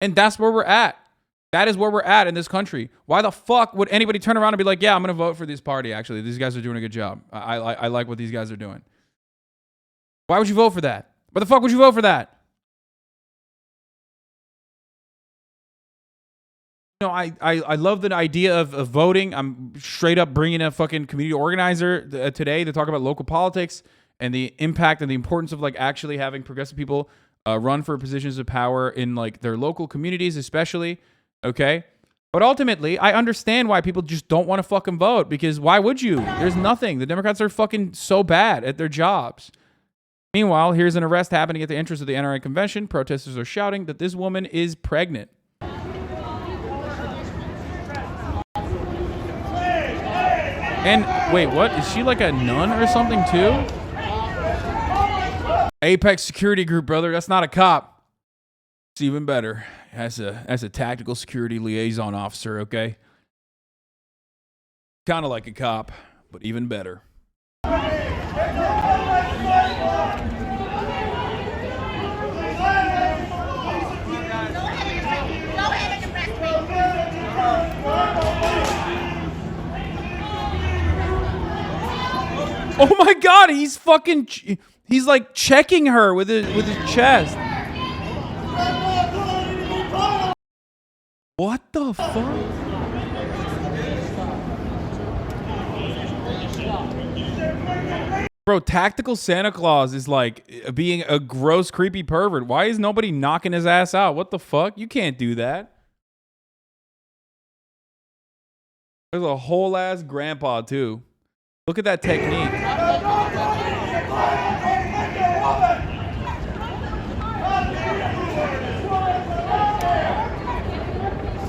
And that's where we're at. That is where we're at in this country. Why the fuck would anybody turn around and be like, yeah, I'm going to vote for this party, actually. These guys are doing a good job. I like what these guys are doing. Why would you vote for that? Why the fuck would you vote for that? No, I love the idea of voting. I'm straight up bringing a fucking community organizer today to talk about local politics and the impact and the importance of like actually having progressive people run for positions of power in like their local communities, especially. Okay. But ultimately, I understand why people just don't want to fucking vote, because why would you? There's nothing. The Democrats are fucking so bad at their jobs. Meanwhile, here's an arrest happening at the entrance of the NRA convention. Protesters are shouting that this woman is pregnant. And wait, what? Is she like a nun or something too? Apex Security Group, brother. That's not a cop. It's even better. As a tactical security liaison officer, okay? Kind of like a cop, but even better. Oh my God, he's like checking her with his chest. What the fuck? Bro, tactical Santa Claus is like being a gross, creepy pervert. Why is nobody knocking his ass out? What the fuck? You can't do that. There's a whole ass grandpa too. Look at that technique.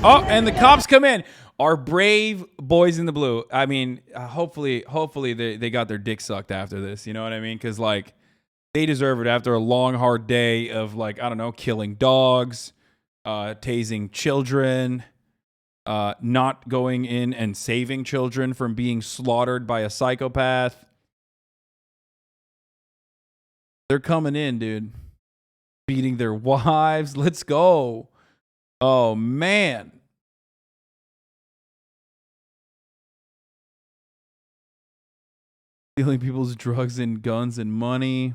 Oh, and the cops come in. Our brave boys in the blue. I mean, hopefully they got their dick sucked after this. You know what I mean? Because like they deserve it after a long, hard day of like, I don't know, killing dogs, tasing children, not going in and saving children from being slaughtered by a psychopath. They're coming in, dude. Beating their wives. Let's go. Oh, man. Stealing people's drugs and guns and money.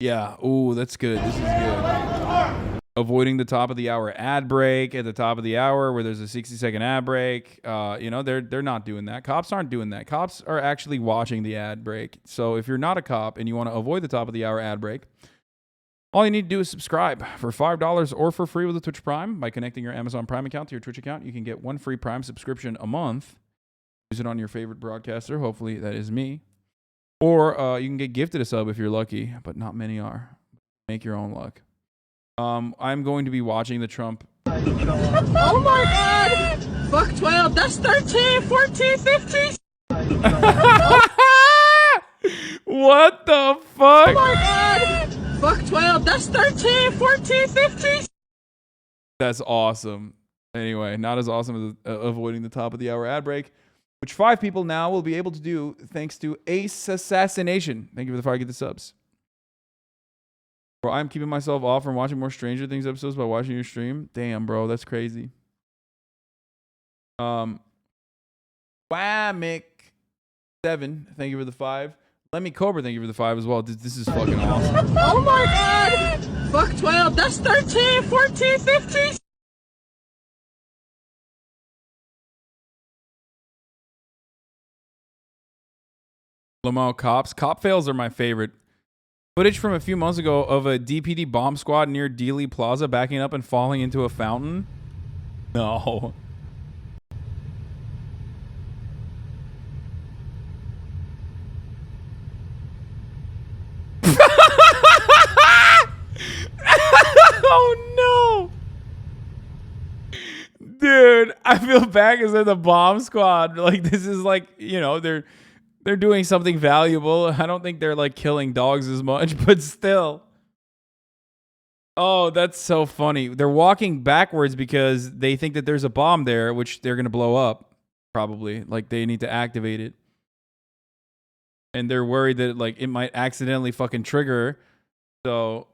Yeah. Ooh, that's good. This is good. Avoiding the top of the hour ad break at the top of the hour where there's a 60-second ad break. You know, they're not doing that. Cops aren't doing that. Cops are actually watching the ad break. So if you're not a cop and you want to avoid the top of the hour ad break, all you need to do is subscribe for $5 or for free with a Twitch Prime. By connecting your Amazon Prime account to your Twitch account, you can get one free Prime subscription a month. Use it on your favorite broadcaster. Hopefully that is me. Or you can get gifted a sub if you're lucky, but not many are. Make your own luck. I'm going to be watching the Trump. Oh my God! Fuck 12, that's 13, 14, 15. What the fuck? Oh my God! Fuck 12, that's 13, 14, 15. That's awesome. Anyway, not as awesome as avoiding the top of the hour ad break, which 5 people now will be able to do thanks to Ace Assassination. Thank you for the 5 get the subs. Bro, I'm keeping myself off from watching more Stranger Things episodes by watching your stream. Damn, bro, that's crazy. Wamick7, thank you for the 5. Lemmy Cobra, thank you for the 5 as well. This is fucking awesome. Oh my God! Fuck 12, that's 13, 14, 15. Lamau cops. Cop fails are my favorite. Footage from a few months ago of a DPD bomb squad near Dealey Plaza backing up and falling into a fountain. No. Oh no. Dude, I feel bad because they're the bomb squad. Like, this is like, you know, they're doing something valuable. I don't think they're like killing dogs as much, but still. Oh, that's so funny. They're walking backwards because they think that there's a bomb there, which they're going to blow up, probably. Like, they need to activate it. And they're worried that, like, it might accidentally fucking trigger. So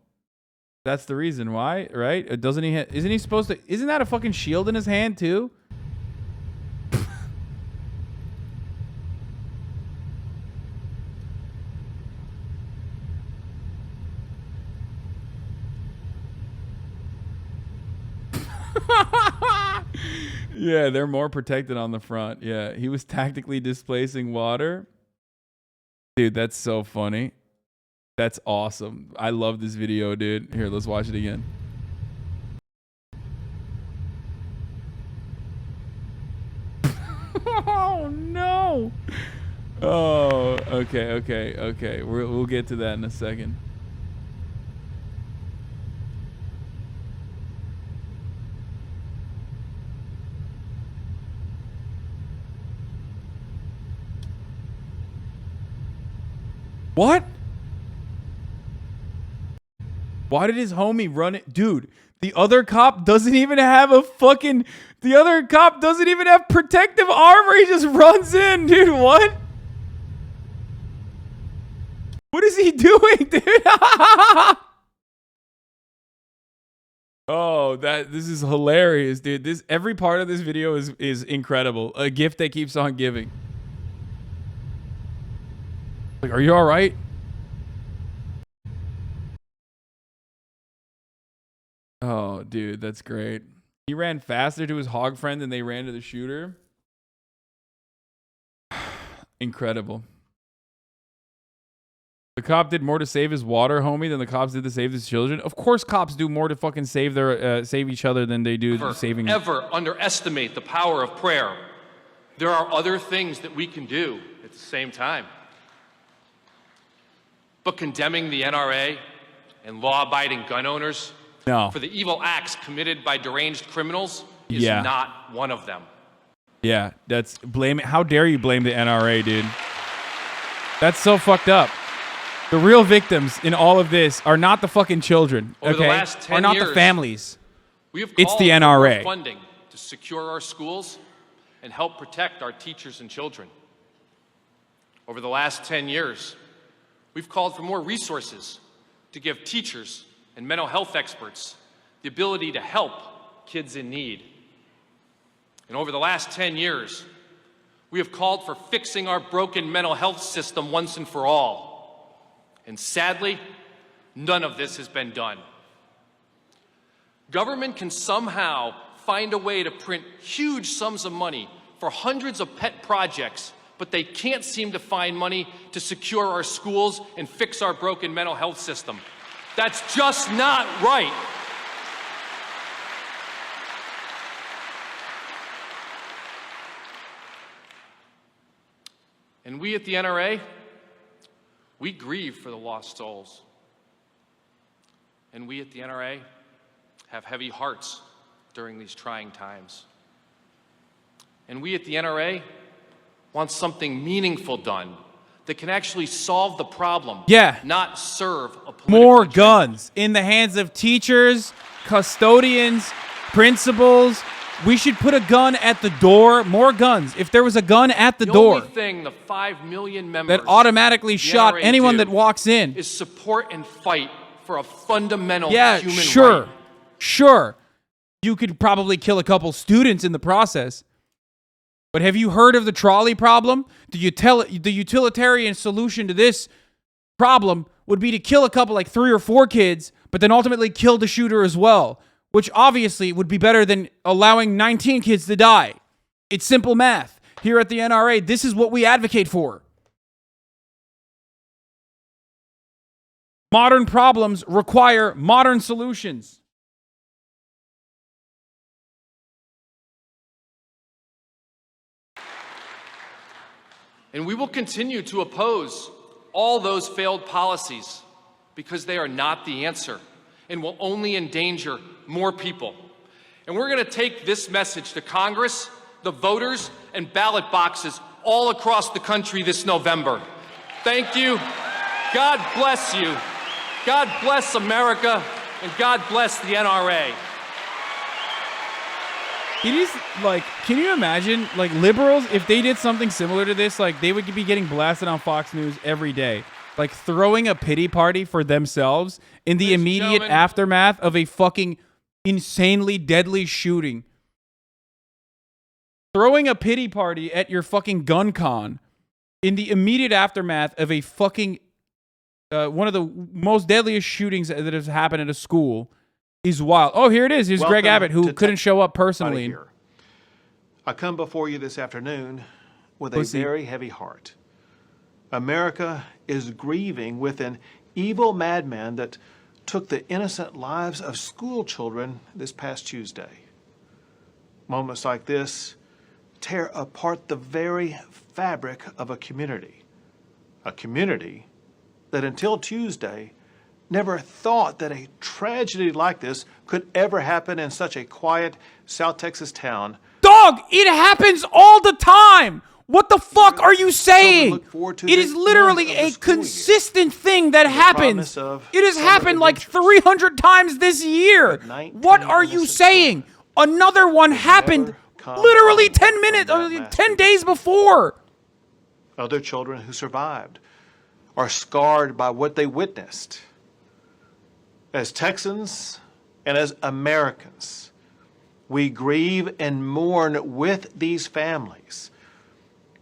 That's the reason why, right? Doesn't he? Isn't he supposed to? Isn't that a fucking shield in his hand too? Yeah, they're more protected on the front. Yeah, he was tactically displacing water. Dude, that's so funny. That's awesome. I love this video, dude. Here, let's watch it again. Oh, no. Oh, okay. We'll get to that in a second. What? Why did his homie run it? Dude, the other cop doesn't even have the other cop doesn't even have protective armor. He just runs in, dude. What? What is he doing, dude? Oh, this is hilarious, dude. Every part of this video is incredible. A gift that keeps on giving. Like, are you all right? Oh, dude, that's great. He ran faster to his hog friend than they ran to the shooter. Incredible. The cop did more to save his water homie than the cops did to save his children. Of course, cops do more to fucking save each other than they do saving. Ever underestimate the power of prayer. There are other things that we can do at the same time. But condemning the NRA and law-abiding gun owners for the evil acts committed by deranged criminals is not one of them. Yeah, how dare you blame the NRA, dude? That's so fucked up. The real victims in all of this are not the fucking children, Over the last 10 are not years, the families. We have it's the called NRA. for funding to secure our schools and help protect our teachers and children. Over the last 10 years, we've called for more resources to give teachers and mental health experts the ability to help kids in need. And over the last 10 years, we have called for fixing our broken mental health system once and for all. And sadly, none of this has been done. Government can somehow find a way to print huge sums of money for hundreds of pet projects, but they can't seem to find money to secure our schools and fix our broken mental health system. That's just not right. And we at the NRA, we grieve for the lost souls. And we at the NRA have heavy hearts during these trying times. And we at the NRA want something meaningful done that can actually solve the problem, not serve a political More agenda. guns in the hands of teachers, custodians, principals. We should put a gun at the door. More guns. If there was a gun at the door only thing the 5 million members that automatically shot NRA anyone that walks in is support and fight for a fundamental human right. Sure. You could probably kill a couple students in the process. But have you heard of the trolley problem? The utilitarian solution to this problem would be to kill a couple, like 3 or 4 kids, but then ultimately kill the shooter as well, which obviously would be better than allowing 19 kids to die. It's simple math. Here at the NRA, this is what we advocate for. Modern problems require modern solutions. And we will continue to oppose all those failed policies because they are not the answer and will only endanger more people. And we're going to take this message to Congress, the voters, and ballot boxes all across the country this November. Thank you. God bless you. God bless America, and God bless the NRA. It is like, can you imagine, like, liberals, if they did something similar to this, like, they would be getting blasted on Fox News every day. like throwing a pity party for themselves in the Ladies and immediate gentlemen. aftermath of a fucking insanely deadly shooting. Throwing a pity party at your fucking gun con in the immediate aftermath of a fucking one of the most deadliest shootings that has happened at a school is wild. Oh, here it is. Here's Greg Welcome Abbott, who to couldn't show up Everybody personally. here. I come before you this afternoon with Pussy. a very heavy heart. America is grieving with an evil madman that took the innocent lives of school children this past Tuesday. Moments like this tear apart the very fabric of a community that until Tuesday never thought that a tragedy like this could ever happen in such a quiet South Texas town. Dog, it happens all the time. What the fuck are you saying? look forward to It the is literally end of the a school year. consistent thing that happens. promise of It has summer happened like adventures. 300 times this year. But 19 What are you innocent saying? Another one happened never come literally home 10 from minutes, that or mass 10 shooting. days before. Other children who survived are scarred by what they witnessed. As Texans and as Americans, we grieve and mourn with these families.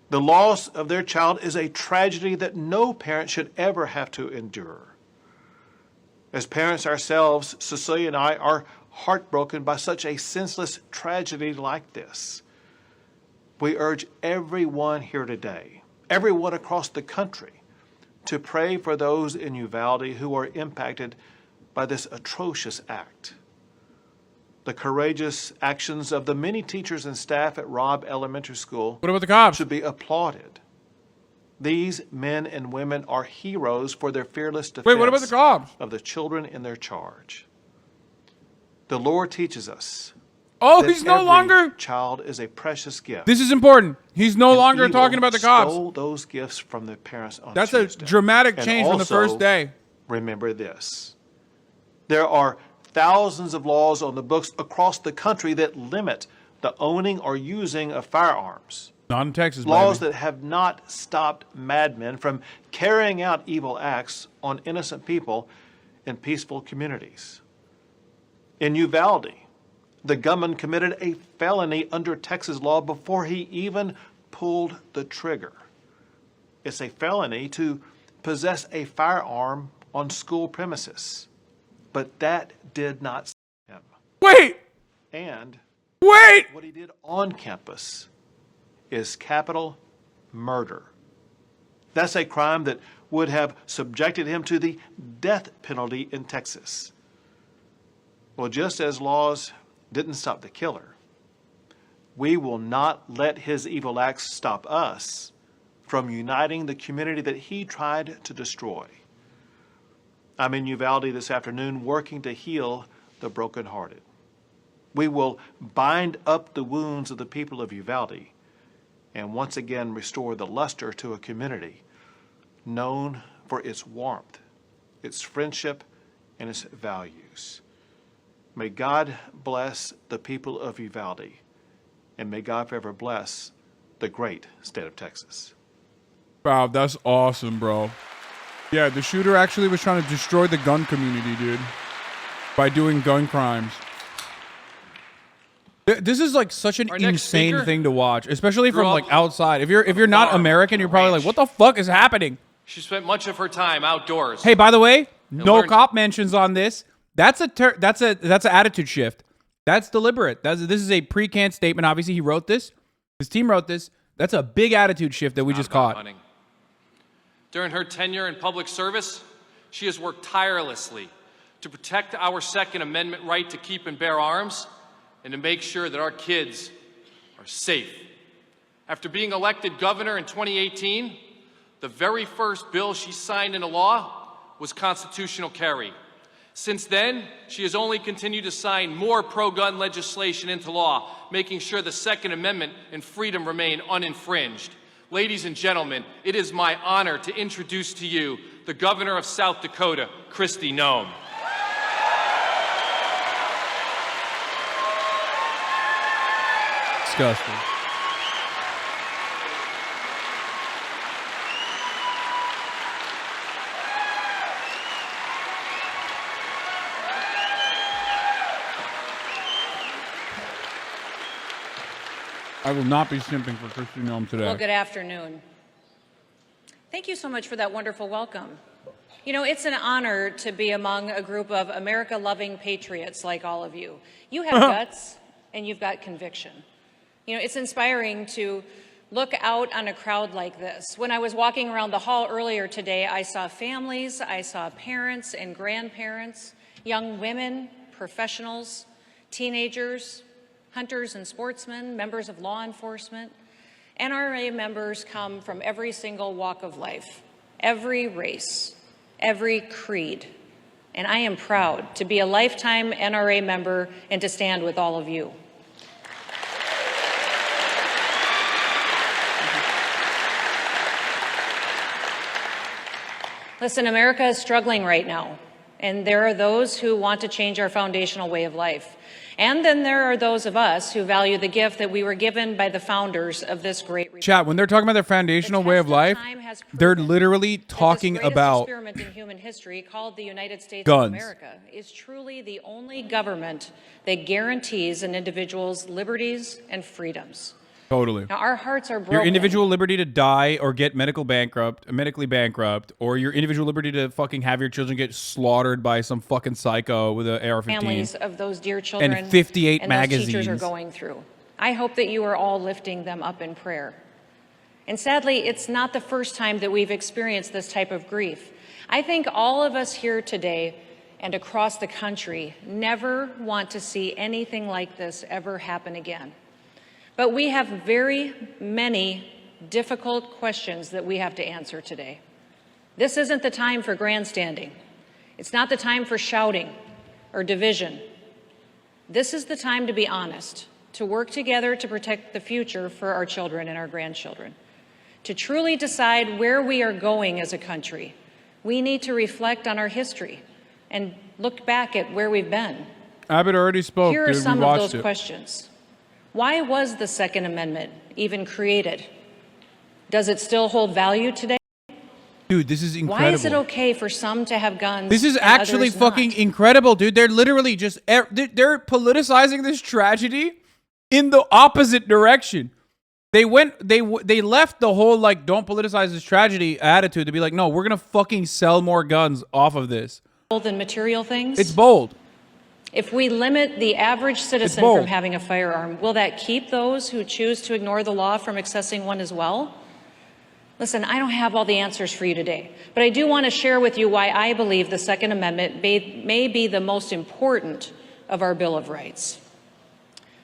The loss of their child is a tragedy that no parent should ever have to endure. As parents ourselves, Cecilia and I are heartbroken by such a senseless tragedy like this. We urge everyone here today, everyone across the country, to pray for those in Uvalde who are impacted by this atrocious act. The courageous actions of the many teachers and staff at Robb Elementary School What about the cops? should be applauded. These men and women are heroes for their fearless defense Wait, what about the cops? of the children in their charge. The Lord teaches us Oh, that he's no every longer. child is a precious gift. This is important. He's no And longer evil talking about the cops. Stole those gifts from the parents on That's a Tuesday. dramatic And change from the also, first day. Remember this. There are thousands of laws on the books across the country that limit the owning or using of firearms. Not in Texas, Laws baby. that have not stopped madmen from carrying out evil acts on innocent people in peaceful communities. In Uvalde, the gunman committed a felony under Texas law before he even pulled the trigger. It's a felony to possess a firearm on school premises. But that did not stop him. Wait! And Wait! what he did on campus is capital murder. That's a crime that would have subjected him to the death penalty in Texas. Well, just as laws didn't stop the killer, we will not let his evil acts stop us from uniting the community that he tried to destroy. I'm in Uvalde this afternoon working to heal the brokenhearted. We will bind up the wounds of the people of Uvalde and once again restore the luster to a community known for its warmth, its friendship, and its values. May God bless the people of Uvalde, and may God forever bless the great state of Texas. Wow, that's awesome, bro. Yeah, the shooter actually was trying to destroy the gun community, dude, by doing gun crimes. This is like such an Our next insane speaker thing to watch, especially from grew like up outside. If you're not farm, American, you're probably like, ranch. what the fuck is happening? She spent much of her time outdoors. Hey, by the way, no learned- cop mentions on this. That's an attitude shift. That's deliberate. This is a pre-canned statement. Obviously, he wrote this. His team wrote this. That's a big attitude shift that we just about caught. running. During her tenure in public service, she has worked tirelessly to protect our Second Amendment right to keep and bear arms and to make sure that our kids are safe. After being elected governor in 2018, the very first bill she signed into law was constitutional carry. Since then, she has only continued to sign more pro-gun legislation into law, making sure the Second Amendment and freedom remain uninfringed. Ladies and gentlemen, it is my honor to introduce to you the governor of South Dakota, Kristi Noem. Disgusting. I will not be simping for Kristi Noem today. Well, good afternoon. Thank you so much for that wonderful welcome. You know, it's an honor to be among a group of America-loving patriots like all of you. You have guts and you've got conviction. You know, it's inspiring to look out on a crowd like this. When I was walking around the hall earlier today, I saw families, I saw parents and grandparents, young women, professionals, teenagers, hunters and sportsmen, members of law enforcement. NRA members come from every single walk of life, every race, every creed. And I am proud to be a lifetime NRA member and to stand with all of you. Listen, America is struggling right now, and there are those who want to change our foundational way of life. And then there are those of us who value the gift that we were given by the founders of this great republic. Chat, when they're talking about their foundational way of life, they're literally talking about experiment in human history called the United States guns. of America is truly the only government that guarantees an individual's liberties and freedoms. Totally. Now, our hearts are broken. Your individual liberty to die or get medically bankrupt, or your individual liberty to fucking have your children get slaughtered by some fucking psycho with an AR-15. Families of those dear children and 58 and magazines. those teachers are going through. I hope that you are all lifting them up in prayer. And sadly, it's not the first time that we've experienced this type of grief. I think all of us here today and across the country never want to see anything like this ever happen again. But we have very many difficult questions that we have to answer today. This isn't the time for grandstanding. It's not the time for shouting or division. This is the time to be honest, to work together to protect the future for our children and our grandchildren. To truly decide where we are going as a country, we need to reflect on our history and look back at where we've been. Abbott already spoke. Here are Dude, some of those questions. Why was the Second Amendment even created? Does it still hold value today? Dude, this is incredible. Why is it okay for some to have guns? This is and actually others fucking not? incredible, dude. They're literally just they're politicizing this tragedy in the opposite direction. They left the whole like don't politicize this tragedy attitude to be like, no, we're gonna fucking sell more guns off of this. Than material things. It's bold. If we limit the average citizen from having a firearm, will that keep those who choose to ignore the law from accessing one as well? Listen, I don't have all the answers for you today, but I do want to share with you why I believe the Second Amendment may be the most important of our Bill of Rights.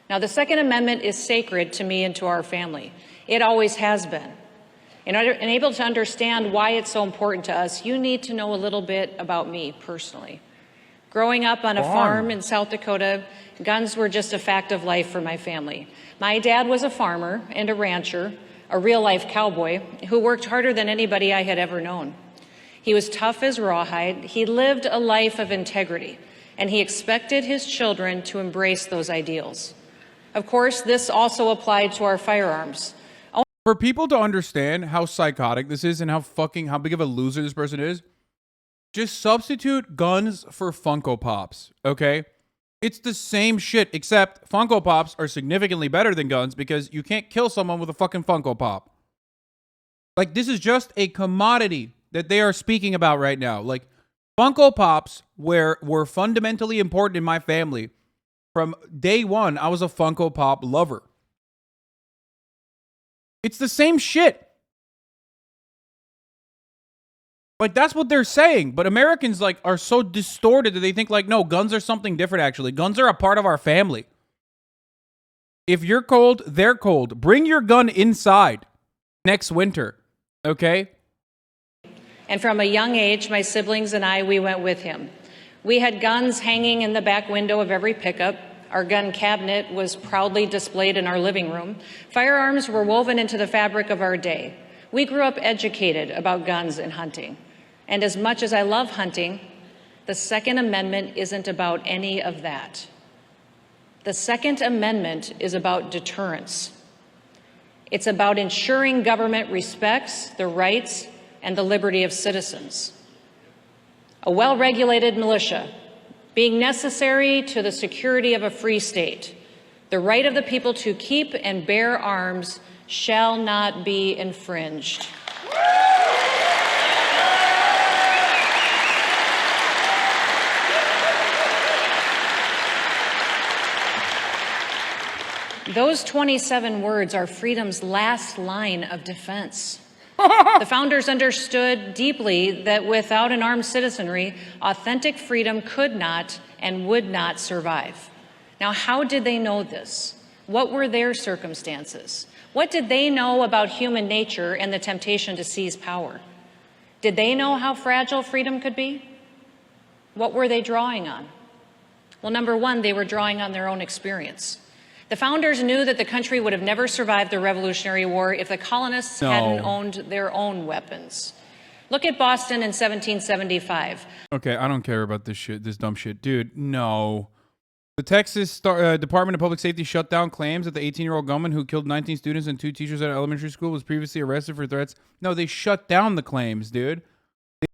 Now, the Second Amendment is sacred to me and to our family. It always has been. And able to understand why it's so important to us, you need to know a little bit about me personally. Growing up on a farm in South Dakota, guns were just a fact of life for my family. My dad was a farmer and a rancher, a real-life cowboy who worked harder than anybody I had ever known. He was tough as rawhide. He lived a life of integrity, and he expected his children to embrace those ideals. Of course, this also applied to our firearms. For people to understand how psychotic this is and how big of a loser this person is, just substitute guns for Funko Pops, okay? It's the same shit, except Funko Pops are significantly better than guns because you can't kill someone with a fucking Funko Pop. Like, this is just a commodity that they are speaking about right now. Like, Funko Pops were fundamentally important in my family. From day one, I was a Funko Pop lover. It's the same shit. Like, that's what they're saying. But Americans, like, are so distorted that they think, like, no, guns are something different, actually. Guns are a part of our family. If you're cold, they're cold. Bring your gun inside next winter, okay? And from a young age, my siblings and I, we went with him. We had guns hanging in the back window of every pickup. Our gun cabinet was proudly displayed in our living room. Firearms were woven into the fabric of our day. We grew up educated about guns and hunting. And as much as I love hunting, the Second Amendment isn't about any of that. The Second Amendment is about deterrence. It's about ensuring government respects the rights and the liberty of citizens. A well-regulated militia being necessary to the security of a free state, The right of the people to keep and bear arms shall not be infringed. Those 27 words are freedom's last line of defense. The founders understood deeply that without an armed citizenry, authentic freedom could not and would not survive. Now, how did they know this? What were their circumstances? What did they know about human nature and the temptation to seize power? Did they know how fragile freedom could be? What were they drawing on? Well, number one, they were drawing on their own experience. The founders knew that the country would have never survived the Revolutionary War if the colonists hadn't owned their own weapons. Look at Boston in 1775. Okay, I don't care about this shit, this dumb shit. Dude, no. The Texas Department of Public Safety shut down claims that the 18-year-old gunman who killed 19 students and 2 teachers at an elementary school was previously arrested for threats. No, they shut down the claims, dude.